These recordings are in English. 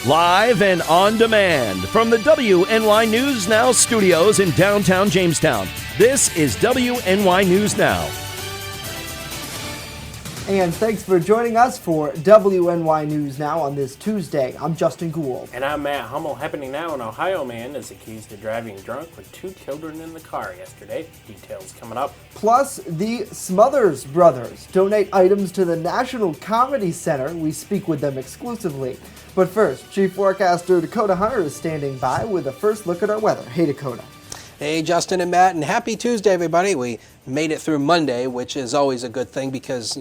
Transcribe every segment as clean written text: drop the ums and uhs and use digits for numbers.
Live and on demand from the WNY News Now studios in downtown Jamestown. This is WNY News Now. And thanks for joining us for WNY News Now on this Tuesday. I'm Justin Gould. And I'm Matt Hummel. Happening now, an Ohio man is accused of driving drunk with 2 children in the car yesterday. Details coming up. Plus, the Smothers Brothers donate items to the National Comedy Center. We speak with them exclusively. But first, Chief Forecaster Dakota Hunter is standing by with a first look at our weather. Hey, Dakota. Hey, Justin and Matt, and happy Tuesday, everybody. We made it through Monday, which is always a good thing because,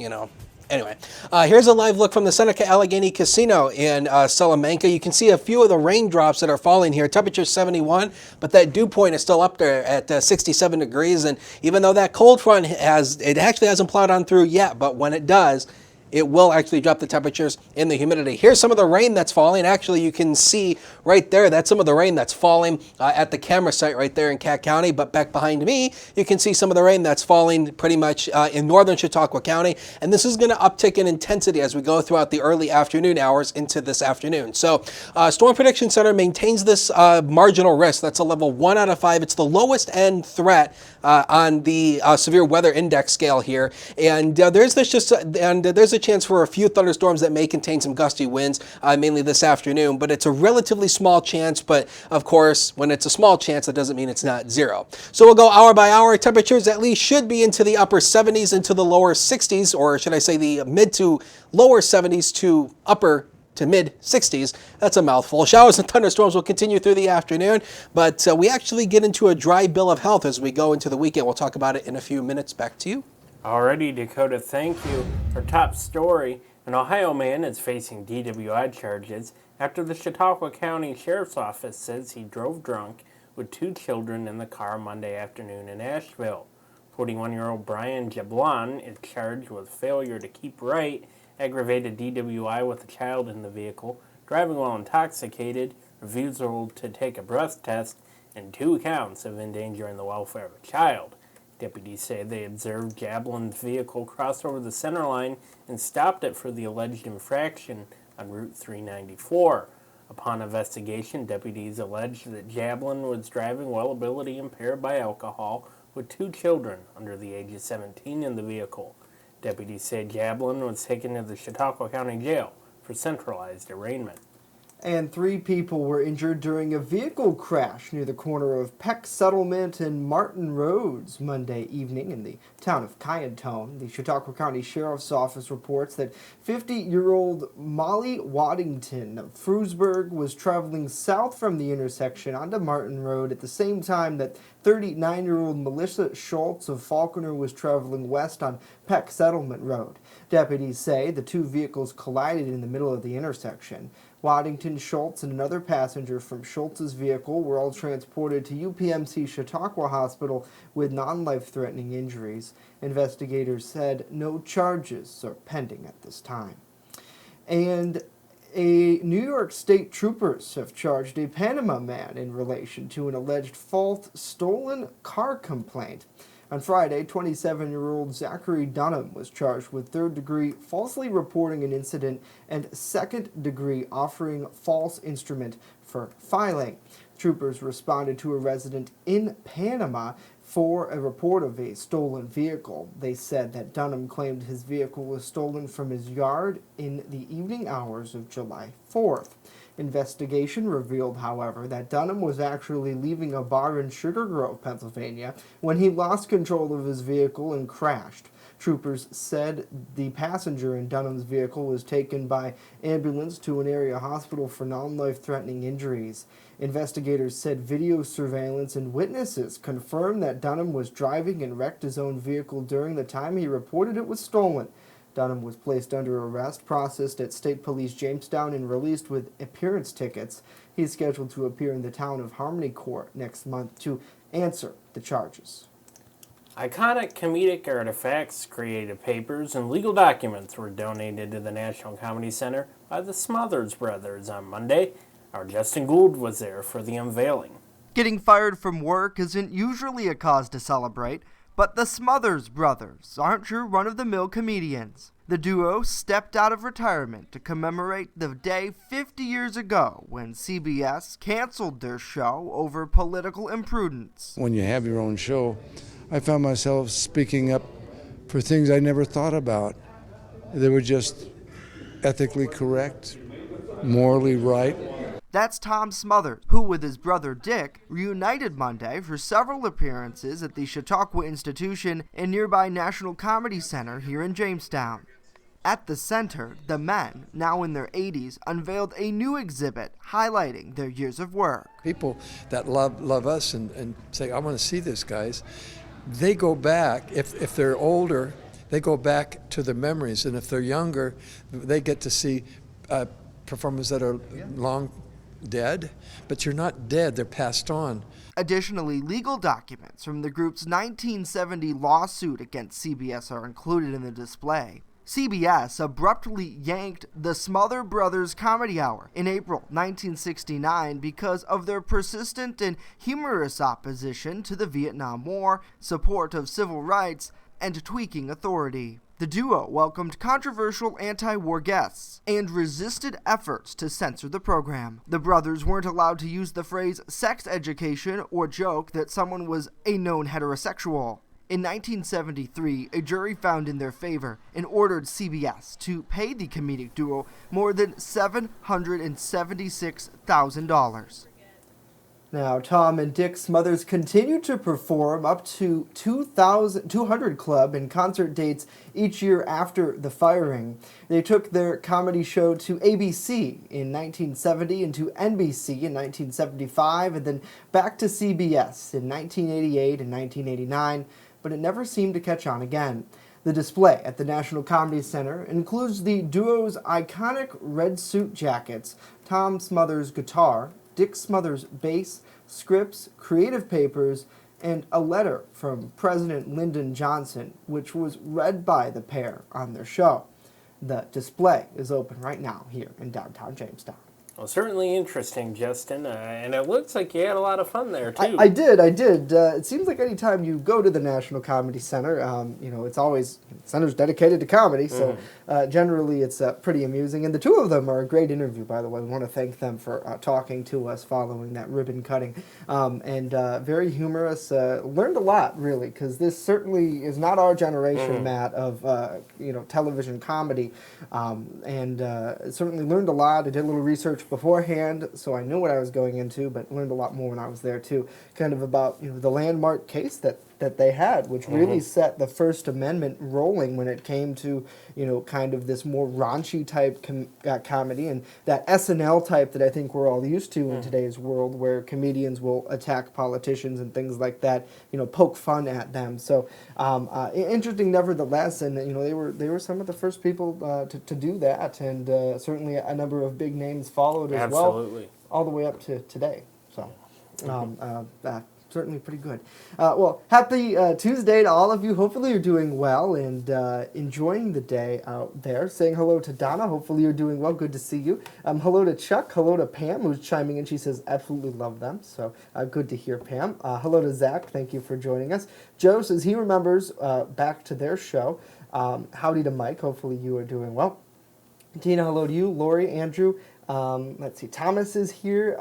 anyway. Here's a live look from the Seneca Allegheny Casino in Salamanca. You can see a few of the raindrops that are falling here. Temperature 71, but that dew point is still up there at 67 degrees. And even though that cold front actually hasn't plowed on through yet, but when it does, it will actually drop the temperatures in the humidity. Here's some of the rain that's falling. Actually, you can see right there, that's some of the rain that's falling at the camera site right there in Cat County. But back behind me, you can see some of the rain that's falling pretty much in northern Chautauqua County. And this is going to uptick in intensity as we go throughout the early afternoon hours into this afternoon. So Storm Prediction Center maintains this marginal risk. That's a level 1 out of 5. It's the lowest end threat on the severe weather index scale here. And there's a chance for a few thunderstorms that may contain some gusty winds, mainly this afternoon, but it's a relatively small chance. But of course, when it's a small chance, that doesn't mean it's not zero. So we'll go hour by hour. Temperatures at least should be into the upper 70s into the lower 60s, or should I say the mid to lower 70s to upper to mid 60s. That's a mouthful. Showers and thunderstorms will continue through the afternoon, but we actually get into a dry bill of health as we go into the weekend. We'll talk about it in a few minutes. Back to you. Alrighty, Dakota, thank you. Our top story, an Ohio man is facing DWI charges after the Chautauqua County Sheriff's Office says he drove drunk with 2 children in the car Monday afternoon in Asheville. 41-year-old Brian Jablon is charged with failure to keep right, aggravated DWI with a child in the vehicle, driving while intoxicated, refusal to take a breath test, and 2 counts of endangering the welfare of a child. Deputies say they observed Jablon's vehicle cross over the center line and stopped it for the alleged infraction on Route 394. Upon investigation, deputies alleged that Jablon was driving while ability impaired by alcohol with 2 children under the age of 17 in the vehicle. Deputies say Jablon was taken to the Chautauqua County Jail for centralized arraignment. And 3 people were injured during a vehicle crash near the corner of Peck Settlement and Martin Roads Monday evening in the town of Kyantone. The Chautauqua County Sheriff's Office reports that 50-year-old Molly Waddington of Frewsburg was traveling south from the intersection onto Martin Road at the same time that 39-year-old Melissa Schultz of Falconer was traveling west on Peck Settlement Road. Deputies say the 2 vehicles collided in the middle of the intersection. Waddington, Schultz, and another passenger from Schultz's vehicle were all transported to UPMC Chautauqua Hospital with non-life-threatening injuries. Investigators said no charges are pending at this time. And New York State troopers have charged a Panama man in relation to an alleged false stolen car complaint. On Friday, 27-year-old Zachary Dunham was charged with 3rd-degree falsely reporting an incident and 2nd-degree offering false instrument for filing. Troopers responded to a resident in Panama for a report of a stolen vehicle. They said that Dunham claimed his vehicle was stolen from his yard in the evening hours of July 4th. Investigation revealed, however, that Dunham was actually leaving a bar in Sugar Grove, Pennsylvania, when he lost control of his vehicle and crashed. Troopers said the passenger in Dunham's vehicle was taken by ambulance to an area hospital for non-life-threatening injuries. Investigators said video surveillance and witnesses confirmed that Dunham was driving and wrecked his own vehicle during the time he reported it was stolen. Dunham was placed under arrest, processed at State Police Jamestown, and released with appearance tickets. He is scheduled to appear in the town of Harmony Court next month to answer the charges. Iconic comedic artifacts, creative papers, and legal documents were donated to the National Comedy Center by the Smothers Brothers on Monday. Our Justin Gould was there for the unveiling. Getting fired from work isn't usually a cause to celebrate, but the Smothers Brothers aren't your run-of-the-mill comedians. The duo stepped out of retirement to commemorate the day 50 years ago when CBS canceled their show over political imprudence. When you have your own show, I found myself speaking up for things I never thought about. They were just ethically correct, morally right. That's Tom Smothers, who with his brother Dick reunited Monday for several appearances at the Chautauqua Institution and nearby National Comedy Center here in Jamestown. At the center, the men, now in their 80s, unveiled a new exhibit highlighting their years of work. People that love us and say, I want to see this, guys, they go back, if they're older, they go back to their memories, and if they're younger, they get to see performers that are long dead, but you're not dead, they're passed on. Additionally, legal documents from the group's 1970 lawsuit against CBS are included in the display. CBS abruptly yanked the Smother Brothers Comedy Hour in April 1969 because of their persistent and humorous opposition to the Vietnam War, support of civil rights, and tweaking authority. The duo welcomed controversial anti-war guests and resisted efforts to censor the program. The brothers weren't allowed to use the phrase sex education or joke that someone was a known heterosexual. In 1973, a jury found in their favor and ordered CBS to pay the comedic duo more than $776,000. Now, Tom and Dick Smothers continue to perform up to 200 club and concert dates each year after the firing. They took their comedy show to ABC in 1970 and to NBC in 1975 and then back to CBS in 1988 and 1989, but it never seemed to catch on again. The display at the National Comedy Center includes the duo's iconic red suit jackets, Tom Smothers' guitar, Dick Smothers' bass, scripts, creative papers, and a letter from President Lyndon Johnson, which was read by the pair on their show. The display is open right now here in downtown Jamestown. Well, certainly interesting, Justin, and it looks like you had a lot of fun there, too. I did. It seems like any time you go to the National Comedy Center, it's always, the center's dedicated to comedy, so generally it's pretty amusing. And the two of them are a great interview, by the way. We want to thank them for talking to us following that ribbon cutting. And very humorous. Learned a lot, really, because this certainly is not our generation, Matt, of television comedy. And certainly learned a lot. I did a little research beforehand, so I knew what I was going into, but learned a lot more when I was there too, kind of about the landmark case that they had, which really set the First Amendment rolling when it came to kind of this more raunchy type comedy and that SNL type that I think we're all used to in today's world, where comedians will attack politicians and things like that, poke fun at them. So interesting nevertheless, and they were some of the first people to do that, and certainly a number of big names followed as well, all the way up to today. So certainly pretty good. Well, happy Tuesday to all of you. Hopefully you're doing well and enjoying the day out there. Saying hello to Donna. Hopefully you're doing well. Good to see you. Hello to Chuck. Hello to Pam, who's chiming in. She says, absolutely love them. So good to hear, Pam. Hello to Zach. Thank you for joining us. Joe says he remembers back to their show. Howdy to Mike. Hopefully you are doing well. Tina, hello to you. Lori, Andrew. Let's see. Thomas is here.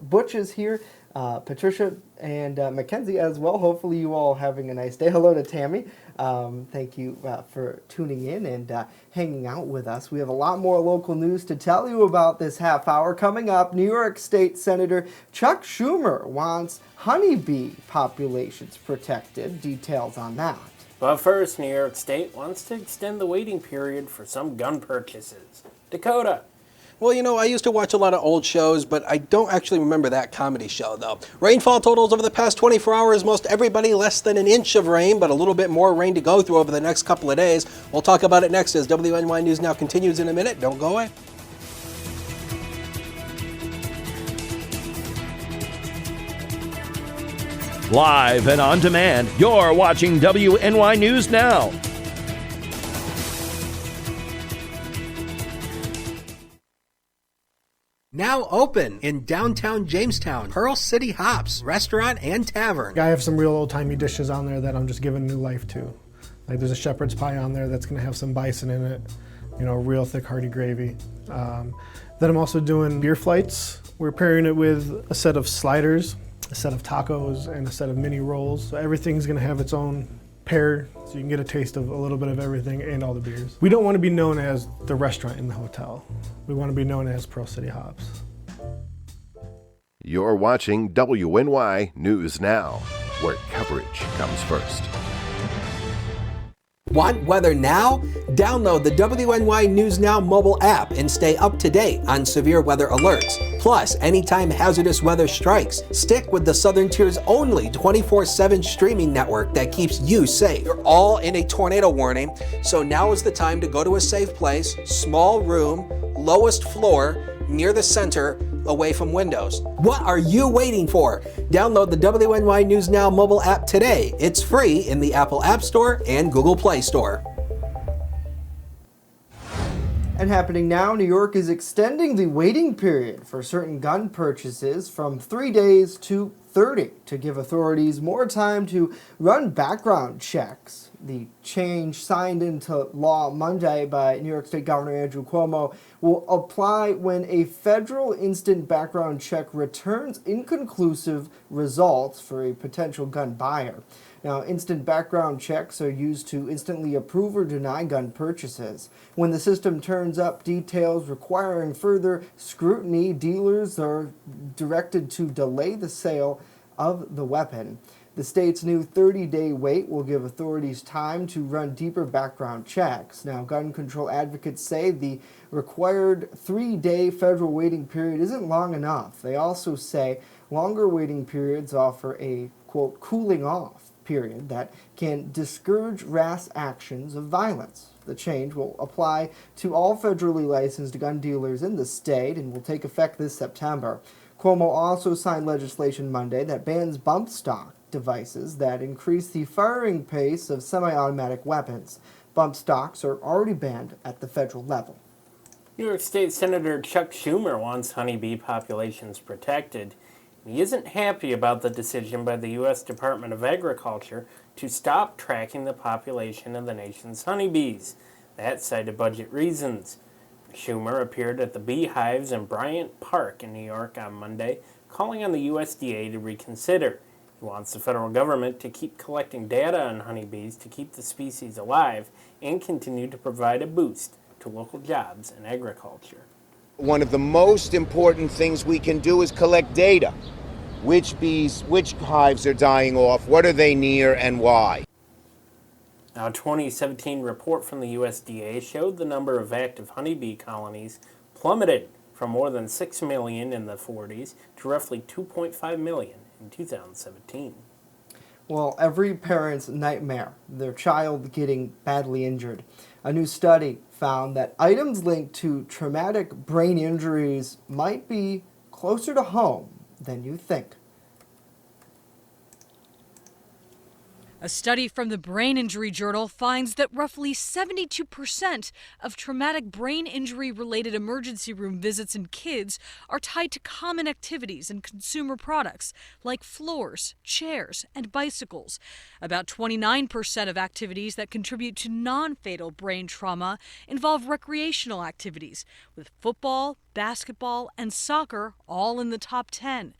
Butch is here. Patricia and Mackenzie as well. Hopefully you all having a nice day. Hello to Tammy. Thank you for tuning in and hanging out with us. We have a lot more local news to tell you about this half hour. Coming up, New York State Senator Chuck Schumer wants honeybee populations protected. Details on that. But first, New York State wants to extend the waiting period for some gun purchases. Dakota. Well, I used to watch a lot of old shows, but I don't actually remember that comedy show, though. Rainfall totals over the past 24 hours, most everybody less than an inch of rain, but a little bit more rain to go through over the next couple of days. We'll talk about it next as WNY News Now continues in a minute. Don't go away. Live and on demand, you're watching WNY News Now. Now open in downtown Jamestown, Pearl City Hops, restaurant and tavern. I have some real old-timey dishes on there that I'm just giving new life to. Like there's a shepherd's pie on there that's going to have some bison in it, real thick hearty gravy. Then I'm also doing beer flights. We're pairing it with a set of sliders, a set of tacos, and a set of mini rolls. So everything's going to have its own pair, so you can get a taste of a little bit of everything and all the beers. We don't want to be known as the restaurant in the hotel. We want to be known as Pearl City Hops. You're watching WNY News Now, where coverage comes first. Want weather now? Download the WNY News Now mobile app and stay up to date on severe weather alerts. Plus, anytime hazardous weather strikes, stick with the Southern Tier's only 24/7 streaming network that keeps you safe. You're all in a tornado warning, so now is the time to go to a safe place, small room, lowest floor, near the center, away from windows. What are you waiting for? Download the WNY News Now mobile app today. It's free in the Apple App Store and Google Play Store. And happening now, New York is extending the waiting period for certain gun purchases from 3 days to 30 to give authorities more time to run background checks. The change signed into law Monday by New York State Governor Andrew Cuomo will apply when a federal instant background check returns inconclusive results for a potential gun buyer. Now, instant background checks are used to instantly approve or deny gun purchases. When the system turns up details requiring further scrutiny, dealers are directed to delay the sale of the weapon. The state's new 30-day wait will give authorities time to run deeper background checks. Now, gun control advocates say the required 3-day federal waiting period isn't long enough. They also say longer waiting periods offer a, quote, cooling off period that can discourage rash actions of violence. The change will apply to all federally licensed gun dealers in the state and will take effect this September. Cuomo also signed legislation Monday that bans bump stock devices that increase the firing pace of semi-automatic weapons. Bump stocks are already banned at the federal level. New York State Senator Chuck Schumer wants honeybee populations protected. He isn't happy about the decision by the U.S. Department of Agriculture to stop tracking the population of the nation's honeybees. That cited budget reasons. Schumer appeared at the beehives in Bryant Park in New York on Monday, calling on the USDA to reconsider. He wants the federal government to keep collecting data on honeybees to keep the species alive and continue to provide a boost to local jobs and agriculture. One of the most important things we can do is collect data. Which bees, which hives are dying off, what are they near, and why? Now, a 2017 report from the USDA showed the number of active honeybee colonies plummeted from more than 6 million in the 40s to roughly 2.5 million in 2017. Well, every parent's nightmare, their child getting badly injured. A new study found that items linked to traumatic brain injuries might be closer to home than you think. A study from the Brain Injury Journal finds that roughly 72% of traumatic brain injury-related emergency room visits in kids are tied to common activities and consumer products like floors, chairs, and bicycles. About 29% of activities that contribute to non-fatal brain trauma involve recreational activities, with football, basketball, and soccer all in the top 10.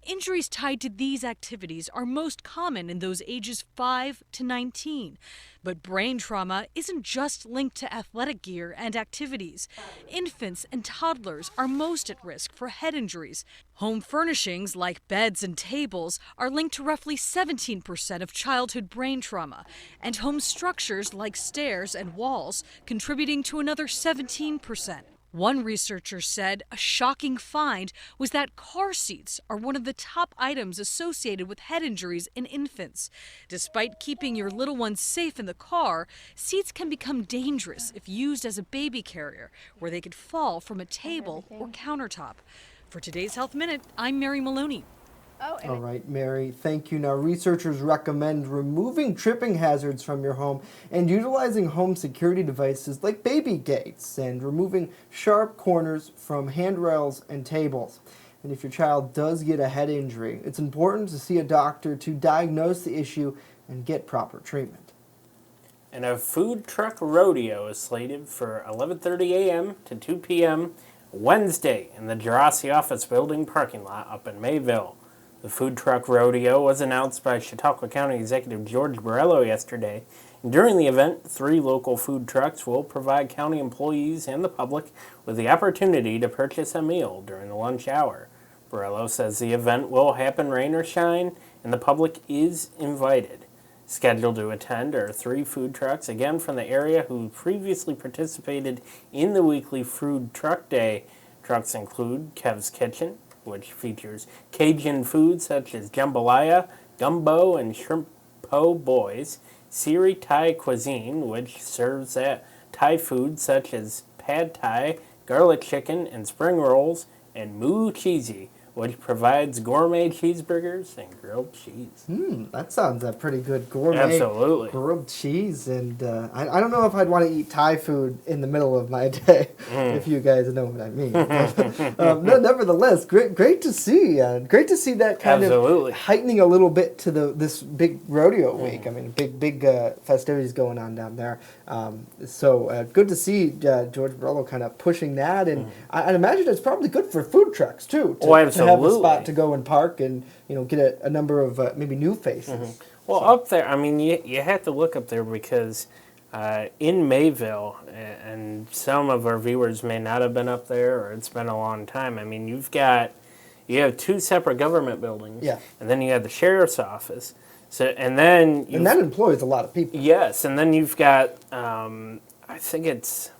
Injuries tied to these activities are most common in those ages 5 to 19. But brain trauma isn't just linked to athletic gear and activities. Infants and toddlers are most at risk for head injuries. Home furnishings like beds and tables are linked to roughly 17% of childhood brain trauma, and home structures like stairs and walls contributing to another 17%. One researcher said a shocking find was that car seats are one of the top items associated with head injuries in infants. Despite keeping your little ones safe in the car, seats can become dangerous if used as a baby carrier, where they could fall from a table or countertop. For today's Health Minute, I'm Mary Maloney. All right, Mary, thank you. Now, researchers recommend removing tripping hazards from your home and utilizing home security devices like baby gates and removing sharp corners from handrails and tables. And if your child does get a head injury, it's important to see a doctor to diagnose the issue and get proper treatment. And a food truck rodeo is slated for 11:30 a.m. to 2 p.m. Wednesday in the Jurassic Office Building parking lot up in Mayville. The food truck rodeo was announced by Chautauqua County Executive George Borrello yesterday. During the event, 3 local food trucks will provide county employees and the public with the opportunity to purchase a meal during the lunch hour. Borrello says the event will happen rain or shine, and the public is invited. Scheduled to attend are 3 food trucks, again from the area, who previously participated in the weekly food truck day. Trucks include Kev's Kitchen, which features Cajun foods such as jambalaya, gumbo, and shrimp po' boys. Siri Thai Cuisine, which serves Thai food such as pad Thai, garlic chicken, and spring rolls. And Moo Cheesy, which provides gourmet cheeseburgers and grilled cheese. That sounds pretty good. Gourmet Absolutely. grilled cheese. And I don't know if I'd want to eat Thai food in the middle of my day, if you guys know what I mean. No, nevertheless, great to see. Great to see that kind Absolutely. of heightening a little bit to this big rodeo week. I mean, big festivities going on down there. So good to see George Borrello kind of pushing that. And I'd imagine it's probably good for food trucks, too. To have a spot to go and park and get a number of maybe new faces. Well, up there, I mean, you have to look up there because in Mayville, and some of our viewers may not have been up there, or it's been a long time. I mean, you have 2 separate government buildings, and then you have the sheriff's office. So and that employs a lot of people. Yes, and then you've got I think it's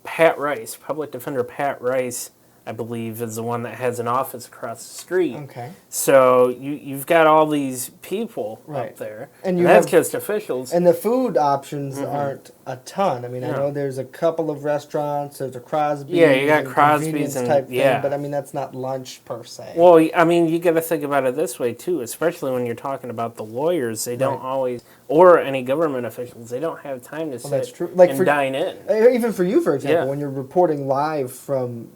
Pat Rice, Public Defender Pat Rice, I believe, is the one that has an office across the street. Okay. So you've got all these people up there, and that's just officials. And the food options aren't a ton. I mean, I know there's a couple of restaurants. There's a Crosby's. Yeah, you got Crosby's and type thing, but I mean that's not lunch per se. Well, I mean, you got to think about it this way too, especially when you're talking about the lawyers. They don't always, or any government officials, they don't have time to sit and dine in. Even for you, for example, when you're reporting live from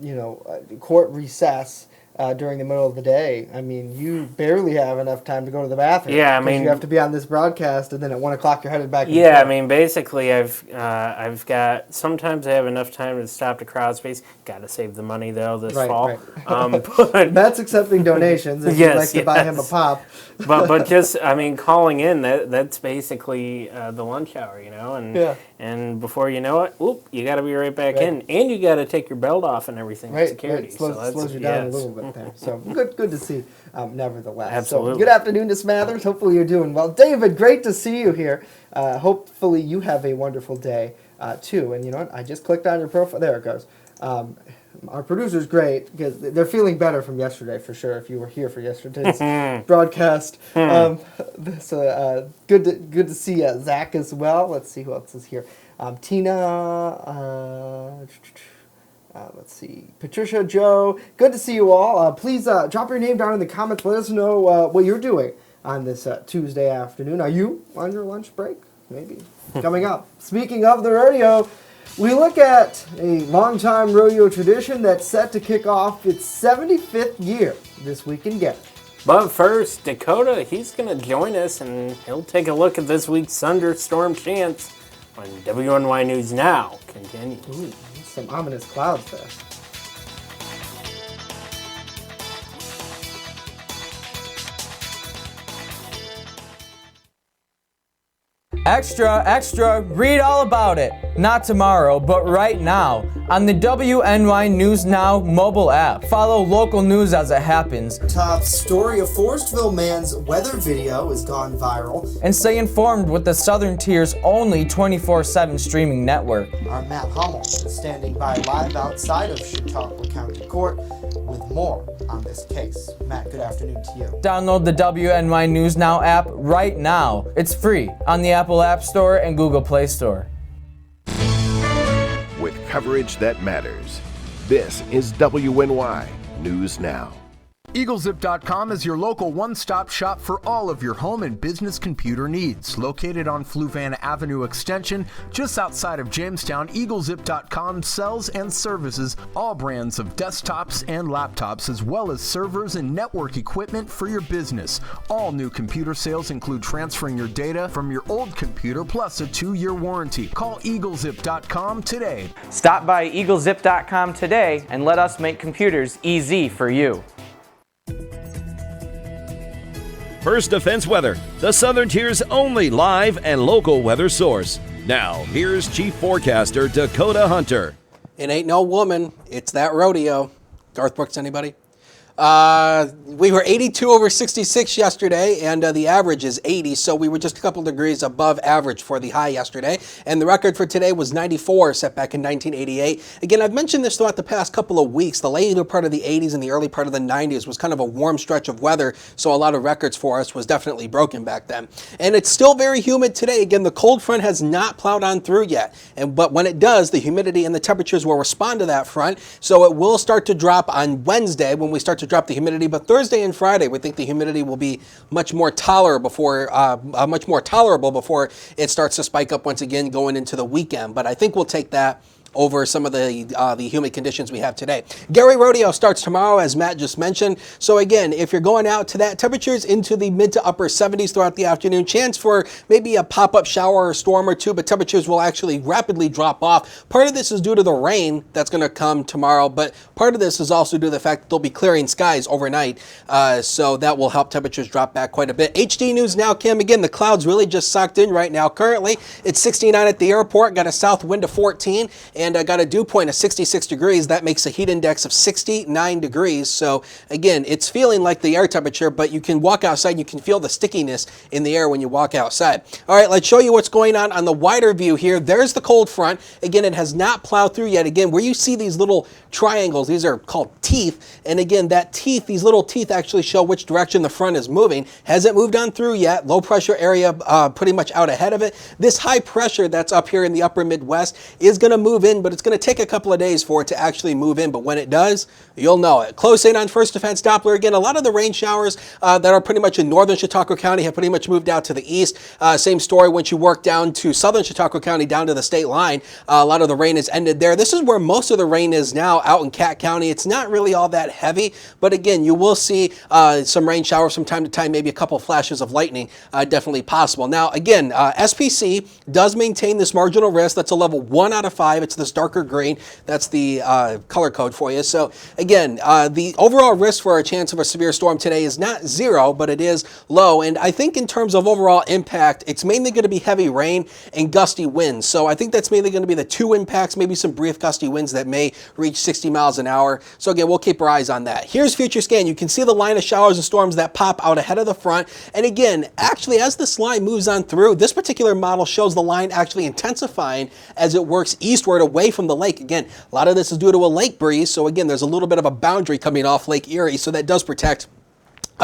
court recess during the middle of the day, I mean, you barely have enough time to go to the bathroom. Yeah, I mean, you have to be on this broadcast, and then at 1 o'clock you're headed back. Yeah, I mean, basically, I've got, sometimes I have enough time to stop to Crosby's. Got to save the money though this fall. But Matt's accepting donations if you'd like to buy him a pop. but just, I mean, calling in, that's basically the lunch hour, and before you know it, you got to be right back in, and you got to take your belt off and everything for security. Slows you down a little bit there. So good to see, nevertheless. Absolutely. So good afternoon to Smathers. Hopefully you're doing well. David, great to see you here. Hopefully you have a wonderful day, too. And you know what? I just clicked on your profile. There it goes. Our producer's great because they're feeling better from yesterday for sure. If you were here for yesterday's broadcast, so good to see Zach as well. Let's see who else is here. Tina. Let's see, Patricia, Joe. Good to see you all. Please drop your name down in the comments. Let us know what you're doing on this Tuesday afternoon. Are you on your lunch break? Maybe coming up. Speaking of the rodeo, we look at a longtime rodeo tradition that's set to kick off its 75th year this week in Garrett. But first, Dakota, he's going to join us, and he'll take a look at this week's thunderstorm chance when WNY News Now continues. Ooh, some ominous clouds there. Extra, extra, read all about it. Not tomorrow, but right now on the WNY News Now mobile app. Follow local news as it happens. Top story, a Forestville man's weather video has gone viral. And stay informed with the Southern Tier's only 24/7 streaming network. Our Matt Hummel is standing by live outside of Chautauqua County Court with more on this case. Matt, good afternoon to you. Download the WNY News Now app right now. It's free on the Apple App Store and Google Play Store. With coverage that matters, this is WNY News Now. EagleZip.com is your local one-stop shop for all of your home and business computer needs. Located on Fluvan Avenue Extension, just outside of Jamestown, EagleZip.com sells and services all brands of desktops and laptops, as well as servers and network equipment for your business. All new computer sales include transferring your data from your old computer plus a 2-year warranty. Call EagleZip.com today. Stop by EagleZip.com today and let us make computers easy for you. First Defense Weather, the Southern Tier's only live and local weather source. Now, here's Chief Forecaster Dakota Hunter. It ain't no woman, it's that rodeo. Garth Brooks, anybody? We were 82 over 66 yesterday, and the average is 80, so we were just a couple degrees above average for the high yesterday. And the record for today was 94, set back in 1988. Again, I've mentioned this throughout the past couple of weeks. The later part of the 80s and the early part of the 90s was kind of a warm stretch of weather, so a lot of records for us was definitely broken back then. And it's still very humid today. Again, the cold front has not plowed on through yet, but when it does, the humidity and the temperatures will respond to that front, so it will start to drop on Wednesday when we start to drop the humidity, but Thursday and Friday we think the humidity will be much more tolerable before it starts to spike up once again going into the weekend. But I think we'll take that over some of the humid conditions we have today. Gary Rodeo starts tomorrow, as Matt just mentioned. So again, if you're going out to that, temperatures into the mid to upper 70s throughout the afternoon. Chance for maybe a pop-up shower or storm or two, but temperatures will actually rapidly drop off. Part of this is due to the rain that's going to come tomorrow, but part of this is also due to the fact that they'll be clearing skies overnight. So that will help temperatures drop back quite a bit. HD News Now, Kim. Again, the clouds really just socked in right now. Currently, it's 69 at the airport. Got a south wind of 14. And I got a dew point of 66 degrees. That makes a heat index of 69 degrees. So again, it's feeling like the air temperature, but you can walk outside and you can feel the stickiness in the air when you walk outside. All right, let's show you what's going on the wider view here. There's the cold front. Again, it has not plowed through yet. Again, where you see these little triangles, these are called teeth. And again, these little teeth actually show which direction the front is moving. Hasn't moved on through yet. Low pressure area pretty much out ahead of it. This high pressure that's up here in the upper Midwest is going to move in, but it's going to take a couple of days for it to actually move in. But when it does, you'll know it. Close in on First Defense Doppler. Again, a lot of the rain showers that are pretty much in northern Chautauqua County have pretty much moved out to the east. Same story once you work down to southern Chautauqua County, down to the state line. A lot of the rain has ended there. This is where most of the rain is now, out in Cat County. It's not really all that heavy, but again, you will see some rain showers from time to time, maybe a couple flashes of lightning, definitely possible. Now, again, SPC does maintain this marginal risk. That's a level 1 out of 5. It's this darker green. That's the color code for you. So again, the overall risk for a chance of a severe storm today is not 0, but it is low. And I think in terms of overall impact, it's mainly going to be heavy rain and gusty winds. So I think that's mainly going to be the 2 impacts, maybe some brief gusty winds that may reach 60 miles an hour. So again, we'll keep our eyes on that. Here's Future Scan. You can see the line of showers and storms that pop out ahead of the front. And again, actually, as this line moves on through, this particular model shows the line actually intensifying as it works eastward away from the lake. Again, a lot of this is due to a lake breeze. So again, there's a little bit of a boundary coming off Lake Erie. So that does protect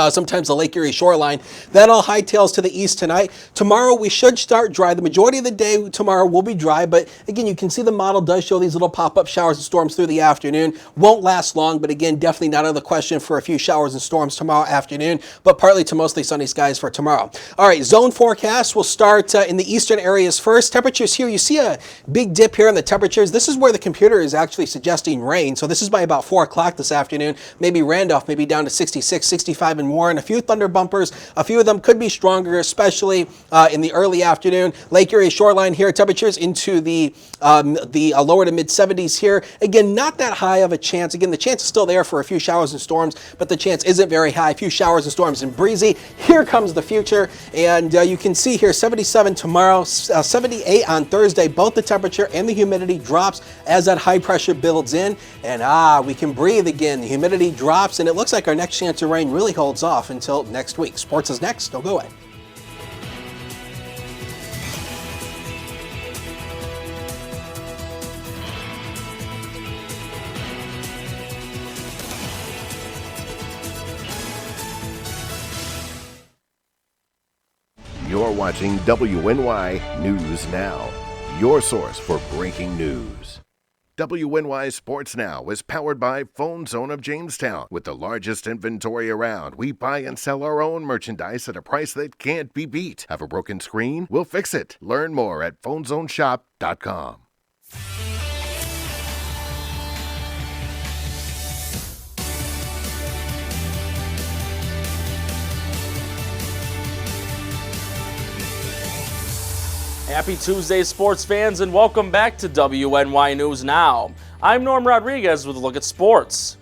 sometimes the Lake Erie shoreline. That all hightails to the east tonight. Tomorrow we should start dry. The majority of the day tomorrow will be dry, but again, you can see the model does show these little pop-up showers and storms through the afternoon. Won't last long, but again, definitely not out of the question for a few showers and storms tomorrow afternoon, but partly to mostly sunny skies for tomorrow. All right, zone forecast will start in the eastern areas first. Temperatures here, you see a big dip here in the temperatures. This is where the computer is actually suggesting rain. So this is by about 4 o'clock this afternoon. Maybe Randolph, maybe down to 66, 65, and more, and a few thunder bumpers. A few of them could be stronger, especially in the early afternoon. Lake Erie shoreline here, temperatures into the lower to mid 70s here. Again, not that high of a chance. Again, the chance is still there for a few showers and storms, but the chance isn't very high. A few showers and storms and breezy. Here comes the future, and you can see here 77 tomorrow, 78 on Thursday. Both the temperature and the humidity drops as that high pressure builds in, and we can breathe again. The humidity drops, and it looks like our next chance of rain really holds off until next week. Sports is next. Don't go away. You're watching WNY News Now, your source for breaking news. WNY Sports Now is powered by Phone Zone of Jamestown. With the largest inventory around, we buy and sell our own merchandise at a price that can't be beat. Have a broken screen? We'll fix it. Learn more at phonezoneshop.com. Happy Tuesday, sports fans, and welcome back to WNY News Now. I'm Norm Rodriguez with a look at sports.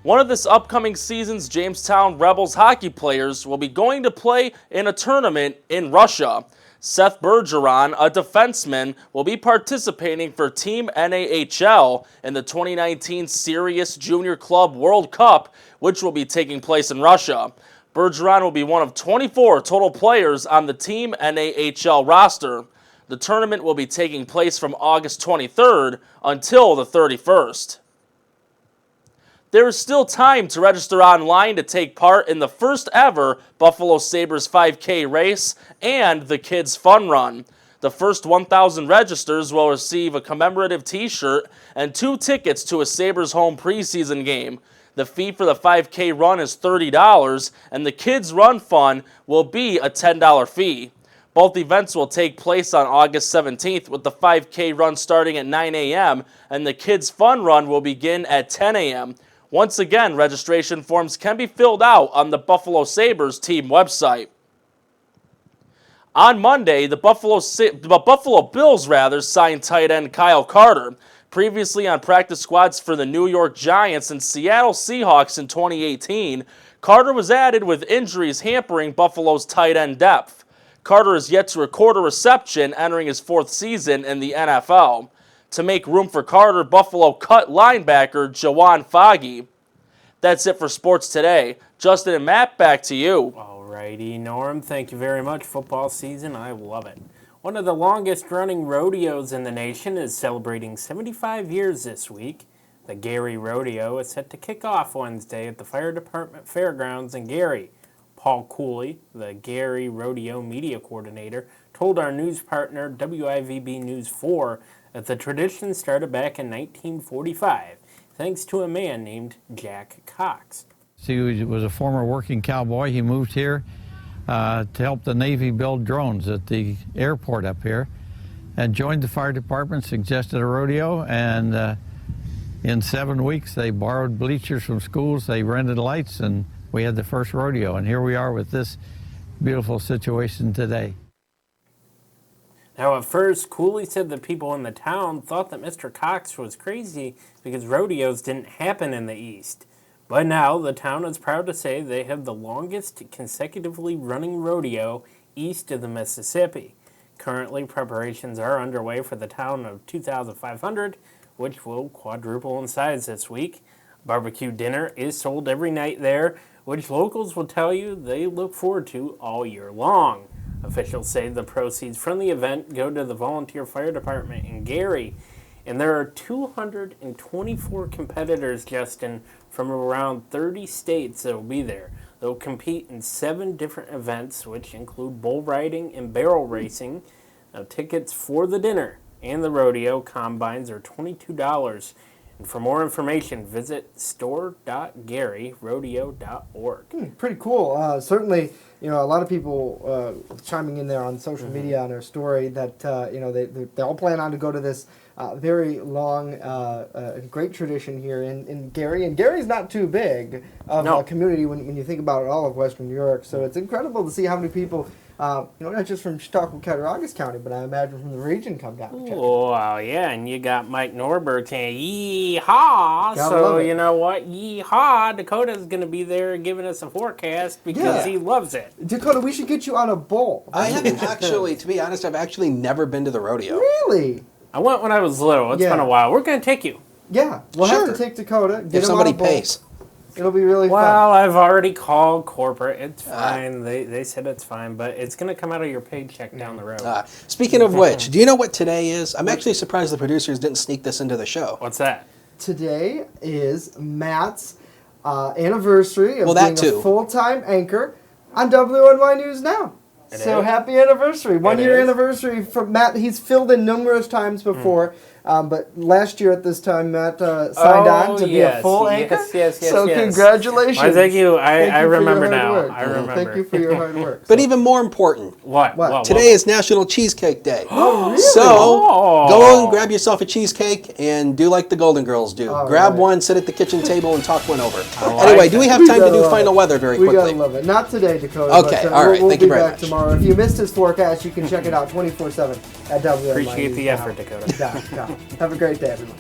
One of this upcoming season's Jamestown Rebels hockey players will be going to play in a tournament in Russia. Seth Bergeron, a defenseman, will be participating for Team NAHL in the 2019 Sirius Junior Club World Cup, which will be taking place in Russia. Bergeron will be one of 24 total players on the Team NAHL roster. The tournament will be taking place from August 23rd until the 31st. There is still time to register online to take part in the first ever Buffalo Sabres 5K race and the Kids Fun Run. The first 1,000 registers will receive a commemorative t-shirt and 2 tickets to a Sabres home preseason game. The fee for the 5K run is $30, and the Kids Run Fun will be a $10 fee. Both events will take place on August 17th, with the 5K run starting at 9 a.m., and the Kids Fun Run will begin at 10 a.m. Once again, registration forms can be filled out on the Buffalo Sabres team website. On Monday, the Buffalo Bills signed tight end Kyle Carter. Previously on practice squads for the New York Giants and Seattle Seahawks in 2018, Carter was added with injuries hampering Buffalo's tight end depth. Carter is yet to record a reception, entering his 4th season in the NFL. To make room for Carter, Buffalo cut linebacker Jawan Foggy. That's it for sports today. Justin and Matt, back to you. Alrighty, Norm, thank you very much. Football season, I love it. One of the longest-running rodeos in the nation is celebrating 75 years this week. The Gary Rodeo is set to kick off Wednesday at the Fire Department Fairgrounds in Gary. Paul Cooley, the Gary Rodeo media coordinator, told our news partner WIVB News 4 that the tradition started back in 1945, thanks to a man named Jack Cox. He was a former working cowboy. He moved here to help the Navy build drones at the airport up here, and joined the fire department, suggested a rodeo, and in 7 weeks they borrowed bleachers from schools, they rented lights, and we had the first rodeo, and here we are with this beautiful situation today. Now, at first, Cooley said that people in the town thought that Mr. Cox was crazy because rodeos didn't happen in the East. But now, the town is proud to say they have the longest consecutively running rodeo east of the Mississippi. Currently, preparations are underway for the town of 2,500, which will quadruple in size this week. Barbecue dinner is sold every night there, which locals will tell you they look forward to all year long. Officials say the proceeds from the event go to the volunteer fire department in Gary. And there are 224 competitors, Justin, from around 30 states that will be there. They'll compete in 7 different events, which include bull riding and barrel racing. Now, tickets for the dinner and the rodeo combines are $22. And for more information, visit store.garyrodeo.org. Pretty cool. Certainly, a lot of people chiming in there on social media on their story that, they all plan on to go to this very long, great tradition here in Gary. And Gary's not too big of a community when you think about all of Western New York. So it's incredible to see how many people, not just from Chautauqua, Cattaraugus County, but I imagine from the region come down to check. Oh, yeah, and you got Mike Norberg saying, yee-haw. So, you know what? Yee-haw. Dakota's going to be there giving us a forecast because he loves it. Dakota, we should get you on a bull. I haven't actually, to be honest, I've actually never been to the rodeo. Really? I went when I was little. It's been a while. We're going to take you. Yeah, we'll have to take Dakota. Get if somebody pays. It'll be really fun. Well, I've already called corporate. It's fine. They said it's fine, but it's going to come out of your paycheck down the road. Speaking of which, do you know what today is? I'm actually surprised the producers didn't sneak this into the show. What's that? Today is Matt's anniversary of being a full-time anchor on WNY News Now. Happy anniversary. 1 year anniversary for Matt. He's filled in numerous times before. But last year at this time, Matt signed on to be a full anchor. Yes. So congratulations. Well, thank you. I remember now. Work. I remember. Thank you for your hard work. But even more important, what? Today is National Cheesecake Day. Oh, really? So go and grab yourself a cheesecake and do like the Golden Girls do. Grab one, sit at the kitchen table, and talk one over. Anyway, do we have time to do final weather very quickly? We gotta love it. Not today, Dakota. Okay, but, all right. We'll Thank you be very back much. tomorrow. If you missed his forecast, you can check it out 24/7 at WNY. Appreciate the effort, Dakota. Have a great day, everyone.